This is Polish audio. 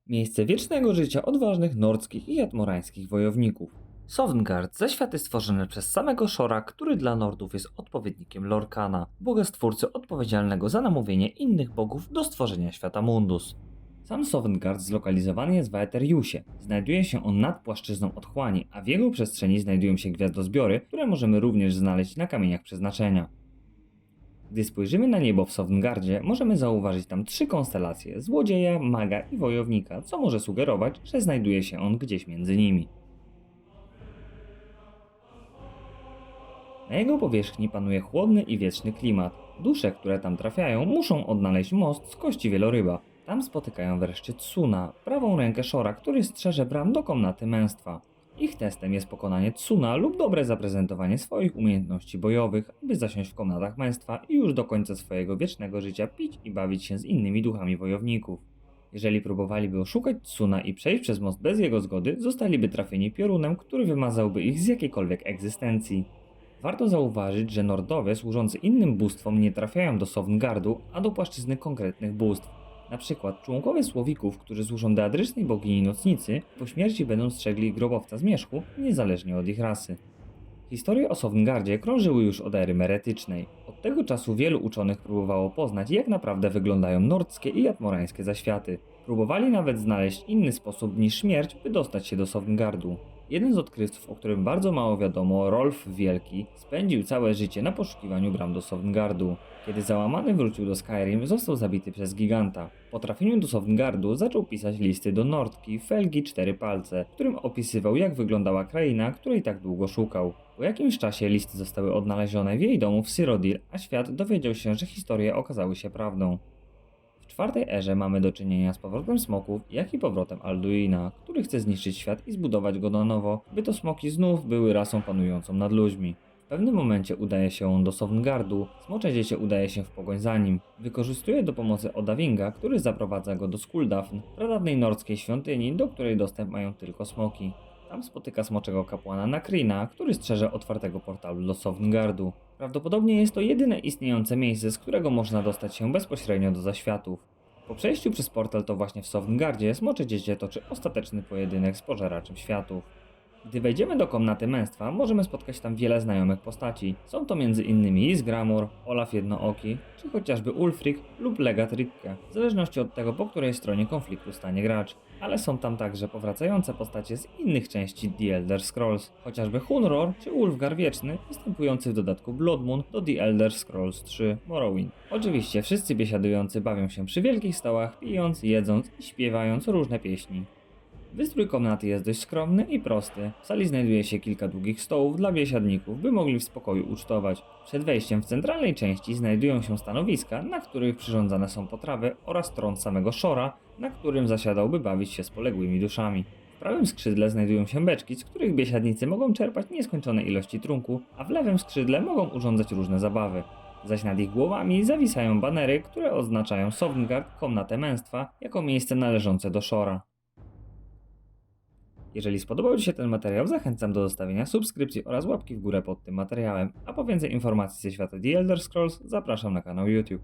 Miejsce wiecznego życia odważnych nordzkich i jatmorańskich wojowników. Sovngarde, zaświaty stworzone przez samego Shora, który dla Nordów jest odpowiednikiem Lorkana, boga stwórcy odpowiedzialnego za namówienie innych bogów do stworzenia świata Mundus. Sam Sovngarde zlokalizowany jest w Aetheriusie. Znajduje się on nad płaszczyzną otchłani, a w jego przestrzeni znajdują się gwiazdozbiory, które możemy również znaleźć na kamieniach przeznaczenia. Gdy spojrzymy na niebo w Sovngardzie, możemy zauważyć tam 3 konstelacje: złodzieja, maga i wojownika, co może sugerować, że znajduje się on gdzieś między nimi. Na jego powierzchni panuje chłodny i wieczny klimat. Dusze, które tam trafiają, muszą odnaleźć most z kości wieloryba. Tam spotykają wreszcie Tsuna, prawą rękę Shora, który strzeże bram do komnaty męstwa. Ich testem jest pokonanie Tsuna lub dobre zaprezentowanie swoich umiejętności bojowych, aby zasiąść w komnatach męstwa i już do końca swojego wiecznego życia pić i bawić się z innymi duchami wojowników. Jeżeli próbowaliby oszukać Tsuna i przejść przez most bez jego zgody, zostaliby trafieni piorunem, który wymazałby ich z jakiejkolwiek egzystencji. Warto zauważyć, że Nordowie służący innym bóstwom nie trafiają do Sovngardu, a do płaszczyzny konkretnych bóstw. Na przykład członkowie Słowików, którzy służą deadrycznej bogini Nocnicy, po śmierci będą strzegli grobowca zmierzchu, niezależnie od ich rasy. Historie o Sovngardzie krążyły już od ery meretycznej. Od tego czasu wielu uczonych próbowało poznać, jak naprawdę wyglądają nordzkie i jatmorańskie zaświaty. Próbowali nawet znaleźć inny sposób niż śmierć, by dostać się do Sovngardu. Jeden z odkrywców, o którym bardzo mało wiadomo, Rolf Wielki, spędził całe życie na poszukiwaniu bram do Sovngardu. Kiedy załamany wrócił do Skyrim, został zabity przez giganta. Po trafieniu do Sovngardu zaczął pisać listy do Nordki Felgi Cztery Palce, w którym opisywał, jak wyglądała kraina, której tak długo szukał. Po jakimś czasie listy zostały odnalezione w jej domu w Cyrodiil, a świat dowiedział się, że historie okazały się prawdą. W czwartej erze mamy do czynienia z powrotem smoków, jak i powrotem Alduina, który chce zniszczyć świat i zbudować go na nowo, by to smoki znów były rasą panującą nad ludźmi. W pewnym momencie udaje się on do Sovngardu, smocze dziecię udaje się w pogoń za nim. Wykorzystuje do pomocy Odavinga, który zaprowadza go do Skuldafn, pradawnej nordzkiej świątyni, do której dostęp mają tylko smoki. Tam spotyka smoczego kapłana Nakrina, który strzeże otwartego portalu do Sovngardu. Prawdopodobnie jest to jedyne istniejące miejsce, z którego można dostać się bezpośrednio do zaświatów. Po przejściu przez portal to właśnie w Sovngardzie smocze dziecię toczy ostateczny pojedynek z pożeraczem światów. Gdy wejdziemy do komnaty męstwa, możemy spotkać tam wiele znajomych postaci. Są to m.in. Ysgramor, Olaf Jednooki, czy chociażby Ulfric lub Legat Rikke, w zależności od tego, po której stronie konfliktu stanie gracz. Ale są tam także powracające postacie z innych części The Elder Scrolls, chociażby Hunror czy Ulfgar Wieczny, występujący w dodatku Blood Moon do The Elder Scrolls 3 Morrowind. Oczywiście wszyscy biesiadujący bawią się przy wielkich stołach, pijąc, jedząc i śpiewając różne pieśni. Wystrój komnaty jest dość skromny i prosty. W sali znajduje się kilka długich stołów dla biesiadników, by mogli w spokoju ucztować. Przed wejściem w centralnej części znajdują się stanowiska, na których przyrządzane są potrawy, oraz tron samego Shora, na którym zasiadał, by bawić się z poległymi duszami. W prawym skrzydle znajdują się beczki, z których biesiadnicy mogą czerpać nieskończone ilości trunku, a w lewym skrzydle mogą urządzać różne zabawy. Zaś nad ich głowami zawisają banery, które oznaczają Sovngard, komnatę męstwa, jako miejsce należące do Shora. Jeżeli spodobał Ci się ten materiał, zachęcam do zostawienia subskrypcji oraz łapki w górę pod tym materiałem, a po więcej informacji ze świata The Elder Scrolls zapraszam na kanał YouTube.